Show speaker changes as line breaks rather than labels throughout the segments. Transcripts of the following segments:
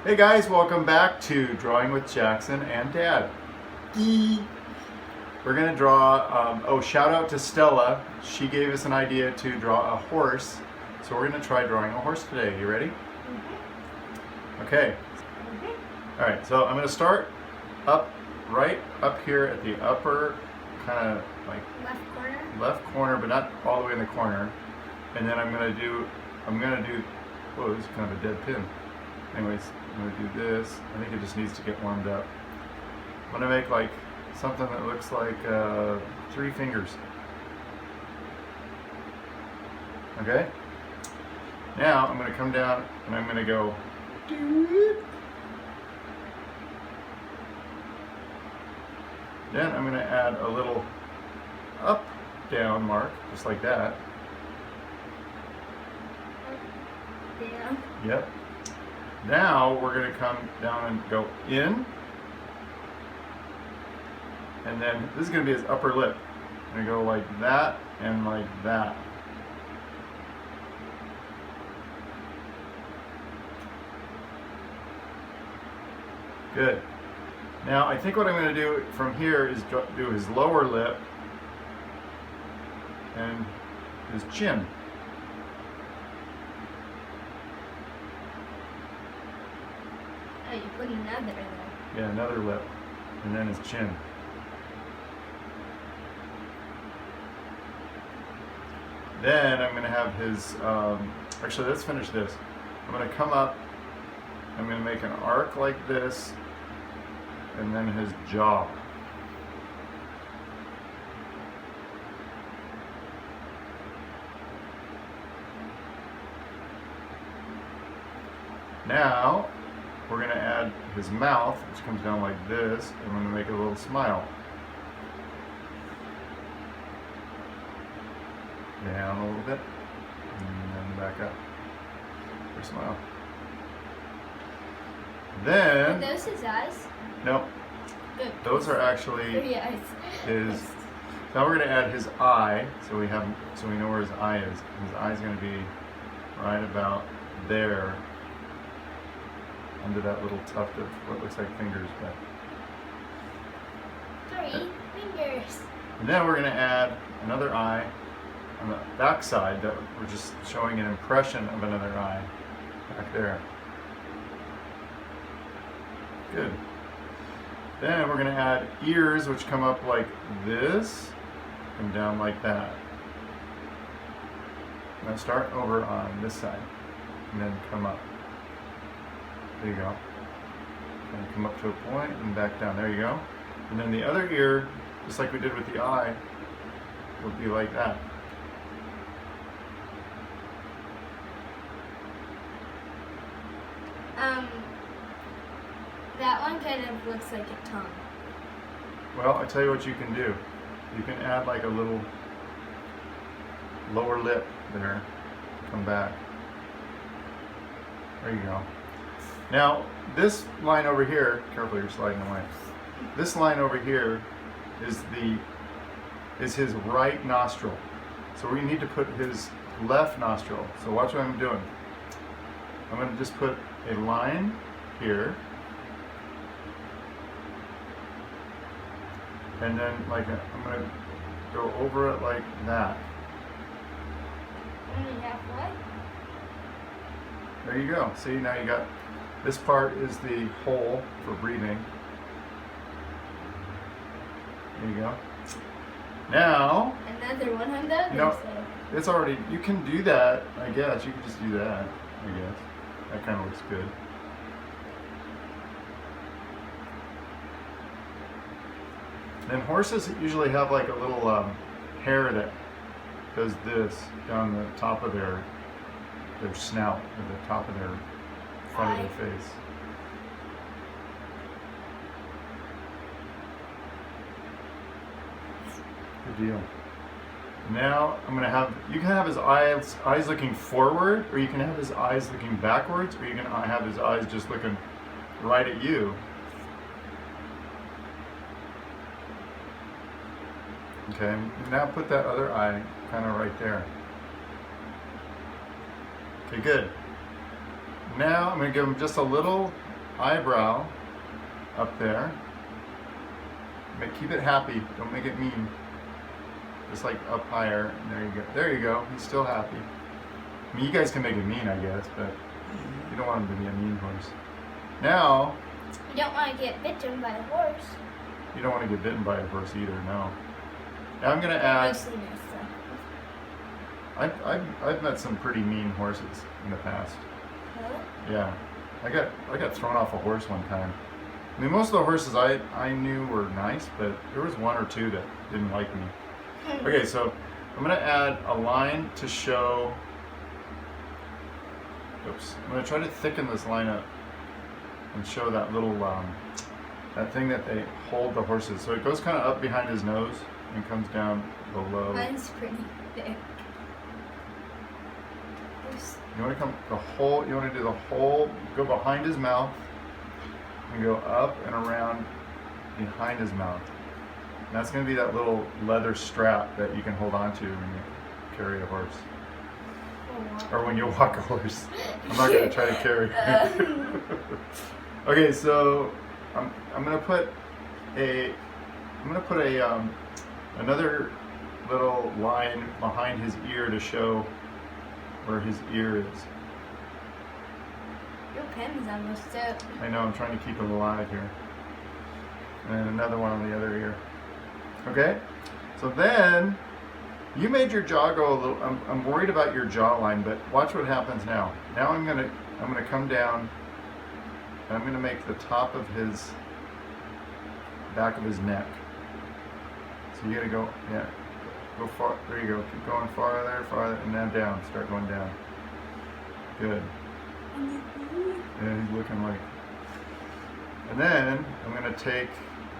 Hey guys, welcome back to Drawing with Jackson and Dad. We're gonna draw, shout out to Stella. She gave us an idea to draw a horse. So we're gonna try drawing a horse today. You ready? Okay. All right, so I'm gonna start right up here at the upper kind of like left corner, but not all the way in the corner. And then I'm gonna do, whoa, this is kind of a dead pin. Anyways, I'm gonna do this. I think it just needs to get warmed up. I'm gonna make like something that looks like 3 fingers. Okay? Now I'm gonna come down and I'm gonna go then I'm gonna add a little up down mark, just like that.
Yeah.
Yep. Now we're going to come down and go in, and then this is going to be his upper lip. I'm going to go like that and like that. Good. Now I think what I'm going to do from here is do his lower lip and his chin.
Oh, you put another there.
Yeah, another lip, and then his chin. Then I'm going to have his, actually let's finish this. I'm going to come up, I'm going to make an arc like this, and then his jaw. Now, we're going to add his mouth, which comes down like this, and I'm going to make a little smile. Down a little bit, and then back up for a smile. Then,
Are those his eyes?
no,
Good.
those are actually
Three eyes.
his. Now we're going to add his eye, so we know where his eye is. His eye is going to be right about there, under that little tuft of what looks like fingers. But
3 fingers.
and then we're going to add another eye on the back side that we're just showing an impression of another eye back there. Good. Then we're going to add ears, which come up like this and down like that. Now start over on this side and then come up. There you go. And come up to a point and back down. There you go. And then the other ear, just like we did with the eye, will be like that.
That one kind of looks like a tongue.
Well, I tell you what you can do. You can add like a little lower lip there. Come back. There you go. Now, this line over here, careful you're sliding away. This line over here is his right nostril. So we need to put his left nostril. So watch what I'm doing. I'm going to just put a line here. And then I'm going to go over it like that.
Only halfway?
There you go. See, now you got, this part is the hole for breathing. There you go. Now,
Another one on the other
No.
side.
it's already, you can do that, I guess. You can just do that, I guess. That kind of looks good. Then horses usually have like a little hair that does this down the top of their snout, or the top of their front of their face. Good deal. Now I'm gonna have, you can have his eyes looking forward, or you can have his eyes looking backwards, or you can have his eyes just looking right at you. Okay, now put that other eye kind of right there. Okay, good. Now I'm going to give him just a little eyebrow up there. Keep it happy. Don't make it mean. Just like up higher. There you go. There you go. He's still happy. I mean, you guys can make it mean, I guess, but you don't want him to be a mean horse. Now,
You don't want to get bitten by a horse.
you don't want to get bitten by a horse either, no. Now I'm going to add,
Mostly nice stuff.
I've met some pretty mean horses in the past.
Huh?
Yeah. I got thrown off a horse one time. I mean, most of the horses I knew were nice, but there was one or two that didn't like me. Okay, so I'm going to add a line to show, oops, I'm going to try to thicken this line up and show that little, that thing that they hold the horses. So it goes kind of up behind his nose and comes down below.
Mine's pretty thick.
You want to come the whole, you want to do the whole, go behind his mouth and go up and around behind his mouth. And that's going to be that little leather strap that you can hold on to when you carry a horse. Or when you walk a horse. I'm not going to try to carry. Okay, so I'm going to put another little line behind his ear to show where his ear is.
Your pen's almost up.
I know, I'm trying to keep him alive here. And another one on the other ear. Okay? So then, you made your jaw go a little, I'm worried about your jawline, but watch what happens now. Now I'm gonna come down, and I'm gonna make the top of his, back of his neck. So you gotta go, yeah, go far, there you go, keep going farther, and then down, start going down. Good. And he's looking like, and then I'm gonna take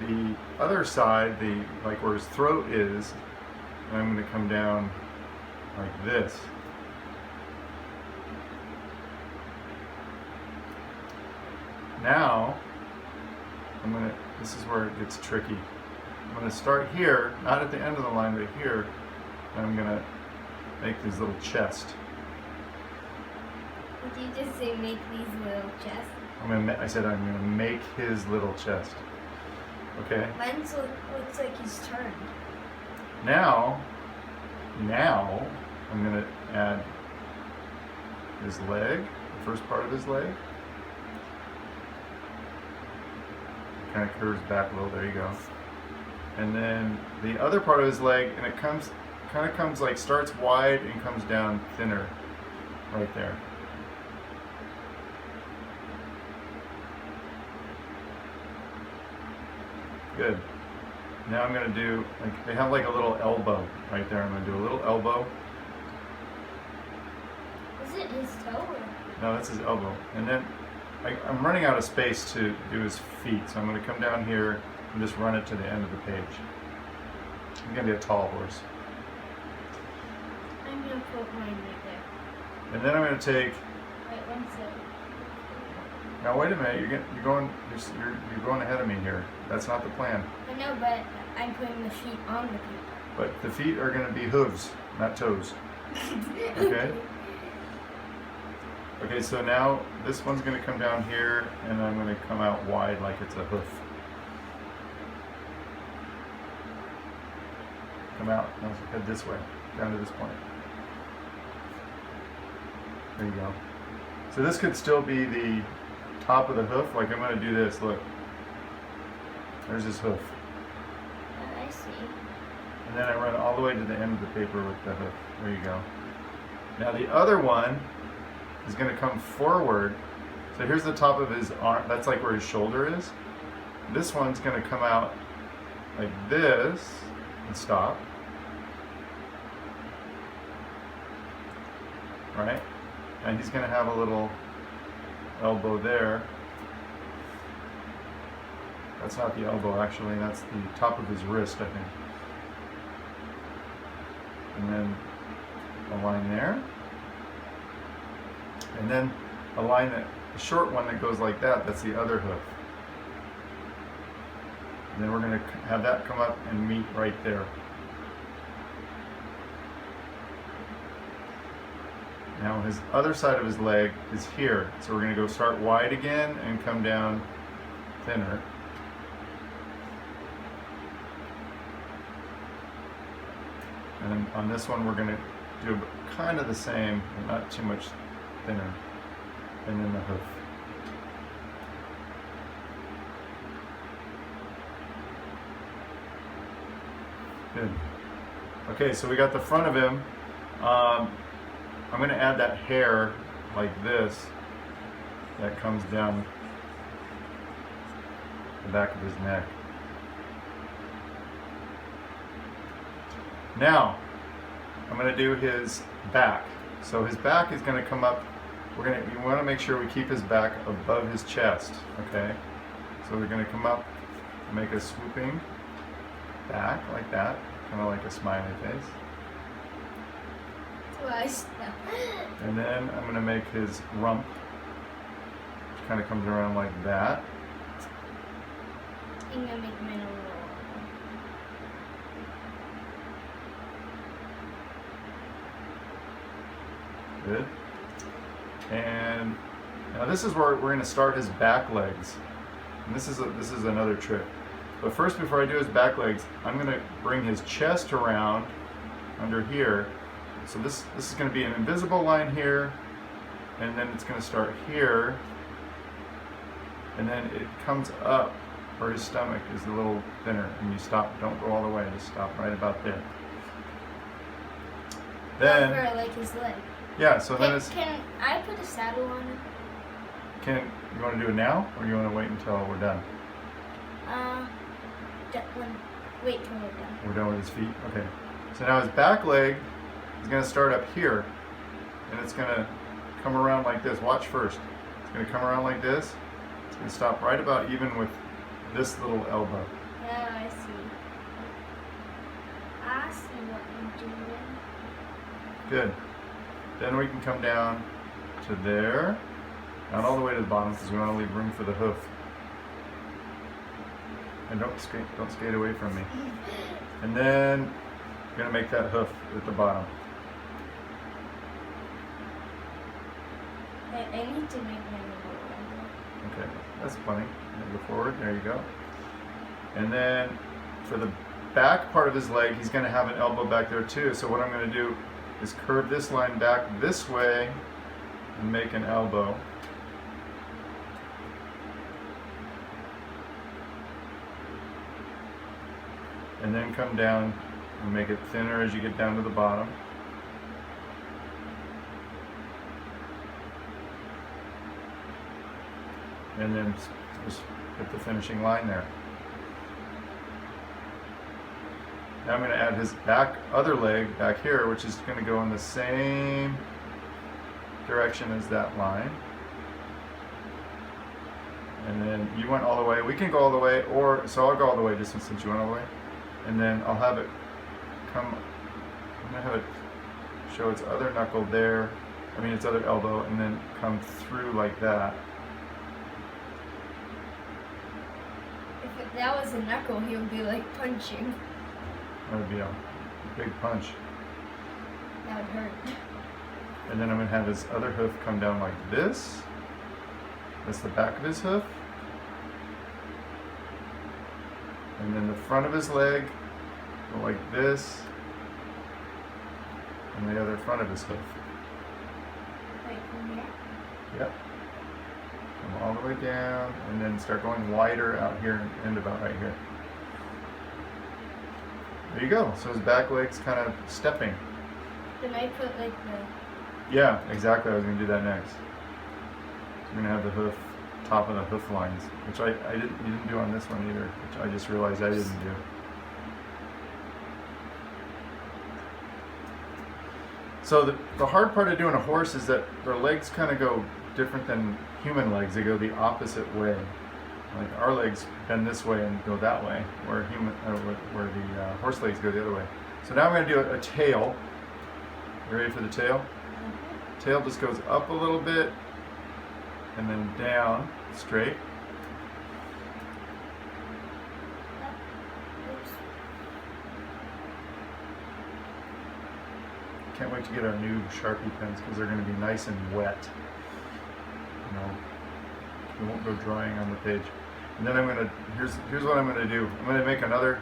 the other side, like where his throat is, and I'm going to come down like this. Now, this is where it gets tricky. I'm going to start here, not at the end of the line, but here, and I'm going to make his little chest.
Did you just say make these little chests?
I said I'm going to make his little chest. Okay?
Mine looks like he's turned.
Now I'm going to add his leg, the first part of his leg. Kind of curves back a little, there you go. And then the other part of his leg, and it kind of comes like, starts wide and comes down thinner right there. Good. Now I'm going to do, like, they have like a little elbow right there. I'm going to do a little elbow.
Is it his toe or?
No, that's his elbow. And then I'm running out of space to do his feet, so I'm going to come down here and just run it to the end of the page. I'm going to be a tall horse.
I'm going to put mine right there.
And then I'm going to take,
Wait, one second.
now wait a minute, you're going ahead of me here. That's not the plan.
I know, but I'm putting the feet on the paper.
But the feet are going to be hooves, not toes. Okay? Okay, so now this one's going to come down here, and I'm going to come out wide like it's a hoof. Come out, now head this way, down to this point. There you go. So this could still be the top of the hoof, like I'm going to do this, look. There's his hoof.
Oh, I see.
And then I run all the way to the end of the paper with the hoof. There you go. Now the other one is going to come forward. So here's the top of his arm. That's like where his shoulder is. This one's going to come out like this and stop. Right? And he's going to have a little elbow there. That's not the elbow, actually. That's the top of his wrist, I think. And then a line there. And then a line a short one that goes like that, that's the other hoof. And then we're going to have that come up and meet right there. Now his other side of his leg is here. So we're going to go start wide again and come down thinner. And then on this one we're going to do kind of the same, but not too much thinner. And then the hoof. Good. Okay, so we got the front of him. I'm going to add that hair like this that comes down the back of his neck. Now, I'm going to do his back. So his back is going to come up. You want to make sure we keep his back above his chest. Okay. So we're going to come up, and make a swooping back like that, kind of like a smiley face.
Twice.
And then I'm going to make his rump, which kind of comes around like that.
I'm gonna make mine a little.
Good. And now this is where we're going to start his back legs. And this is another trick. But first, before I do his back legs, I'm going to bring his chest around under here. So this is going to be an invisible line here, and then it's going to start here, and then it comes up where his stomach is a little thinner, and you stop. Don't go all the way. Just stop right about there. Then,
for like his leg.
yeah. So then it's.
Can I put a saddle on him?
You want to do it now, or you want to wait until we're done?
Wait till we're done.
We're done with his feet? Okay. So now his back leg is going to start up here, and it's going to come around like this. Watch first. It's going to come around like this. It's going to stop right about even with this little elbow.
Yeah, I see. I see what you're doing.
Good. Then we can come down to there. Not all the way to the bottom because we want to leave room for the hoof. And don't skate away from me. And then I'm going to make that hoof at the bottom.
I need to make mine a little.
Okay, that's plenty. Go forward, there you go. And then for the back part of his leg, he's going to have an elbow back there too. So what I'm going to do is curve this line back this way and make an elbow. And then come down and make it thinner as you get down to the bottom. And then just hit the finishing line there. Now I'm going to add his other leg back here, which is going to go in the same direction as that line. And then you went all the way. We can go all the way, so I'll go all the way just since you went all the way. And then I'll have it come, I'm going to have it show its other knuckle there, its other elbow, and then come through like that.
If that was a knuckle, he would be like punching.
That would be a big punch.
That would hurt.
And then I'm going to have his other hoof come down like this. That's the back of his hoof. And then the front of his leg go like this. And the other front of his hoof.
Right from here?
Yep. Come all the way down and then start going wider out here and end about right here. There you go. So his back leg's kind of stepping.
Then I put like the...
Yeah, exactly. I was going to do that next. So you're going to have the hoof, top of the hoof lines, which you didn't do on this one either, which I just realized I didn't do. So the hard part of doing a horse is that their legs kind of go different than human legs. They go the opposite way. Like our legs bend this way and go that way, where the horse legs go the other way. So now I'm going to do a tail. You ready for the tail?
Mm-hmm.
Tail just goes up a little bit and then down straight.
Oops.
can't wait to get our new Sharpie pens because they're going to be nice and wet. You know, they won't go drying on the page. And then I'm going to, here's what I'm going to do. I'm going to make another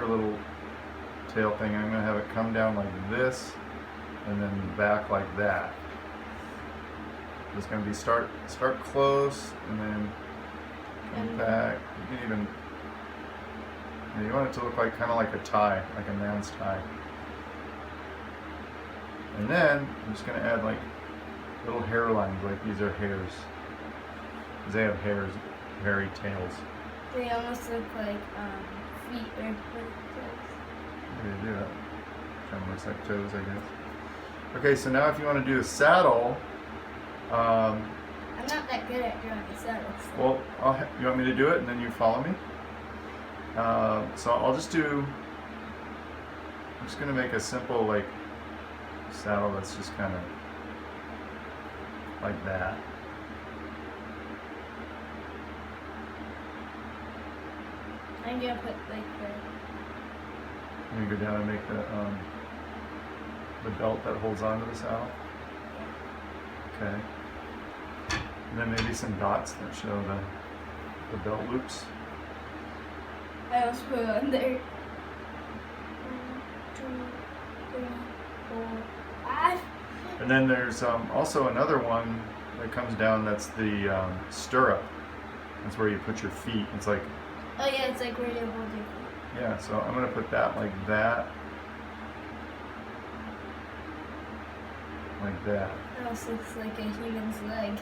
little tail thing. I'm going to have it come down like this and then back like that. It's going to be start close and then come back. You can even, you want it to look like kind of like a tie, like a man's tie. And then I'm just going to add like little hairlines, like these are hairs. Because they have hairs, hairy tails.
They almost look like feet or toes.
They do that. Kind of looks like toes, I guess. Okay, so now if you want to do a saddle,
I'm not that good at drawing a saddle. So.
well, you want me to do it and then you follow me? So I'll just do, I'm just going to make a simple like saddle that's just kind of like that.
I'm going to put like
I'm going to go down and make the belt that holds onto the saddle. Okay. And then maybe some dots that show the belt loops.
I also put it on there. 1, 2, 3, 4, 5.
And then there's also another one that comes down that's the stirrup. That's where you put your feet. It's like,
oh yeah, it's like where you hold your feet.
yeah, so I'm going to put that like that. Like that.
It almost looks like a human's leg.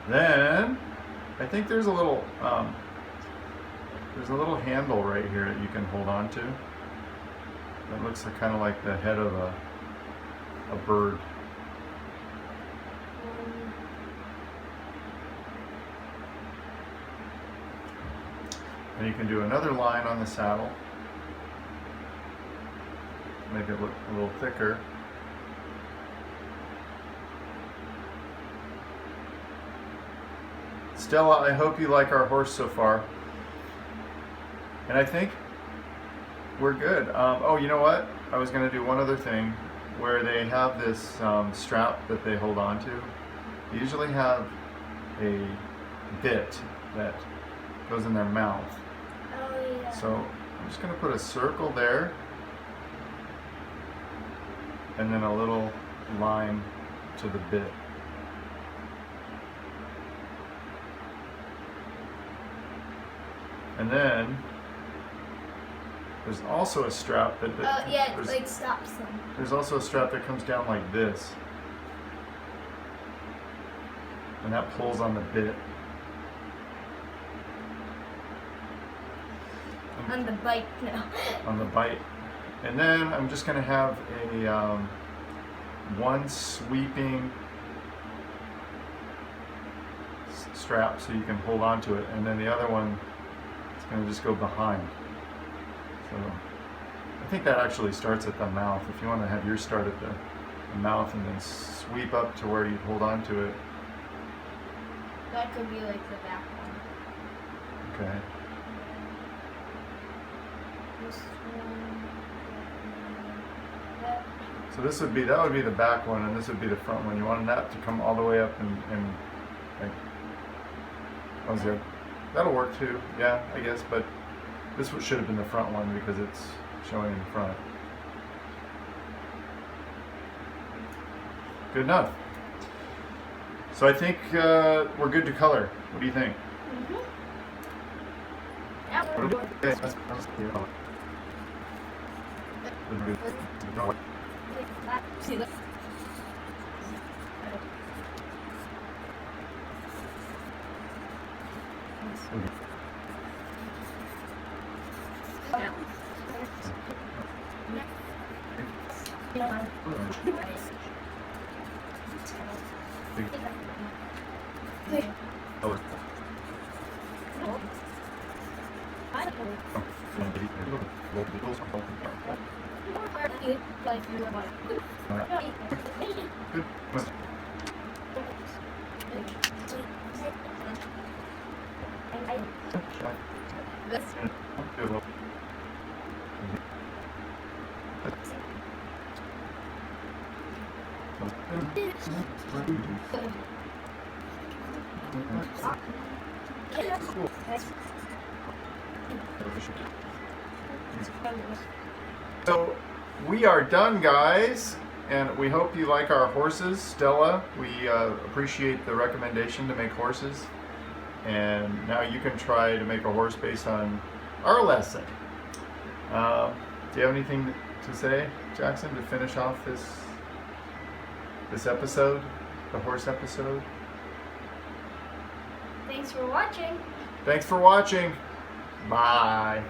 Then I think there's a little handle right here that you can hold on to. That looks kind of like the head of a bird. And you can do another line on the saddle. Make it look a little thicker. Stella, I hope you like our horse so far. And I think we're good. Oh, you know what? I was going to do one other thing where they have this strap that they hold on to. They usually have a bit that goes in their mouth.
Oh yeah.
So I'm just going to put a circle there and then a little line to the bit. And then there's also a strap that
yeah, it like stops them.
There's also a strap that comes down like this, and that pulls on the bit.
On the bike now.
On the bite. And then I'm just going to have a one sweeping strap so you can hold on to it, and then the other one is going to just go behind. So I think that actually starts at the mouth. If you want to have yours start at the mouth and then sweep up to where you hold on to it.
That could be like the back one.
Okay.
This one. That.
So that would be the back one, and this would be the front one. You want that to come all the way up and like, that was good. That'll work too, yeah, I guess, but this should have been the front one because it's showing in front. Good enough. So I think we're good to color. What do you think?
Mm-hmm. See that?
Good. So we are done, guys, and we hope you like our horses. Stella, we appreciate the recommendation to make horses, and now you can try to make a horse based on our lesson. Do you have anything to say, Jackson, to finish off this episode, the horse episode?
Thanks for watching.
Thanks for watching. Bye.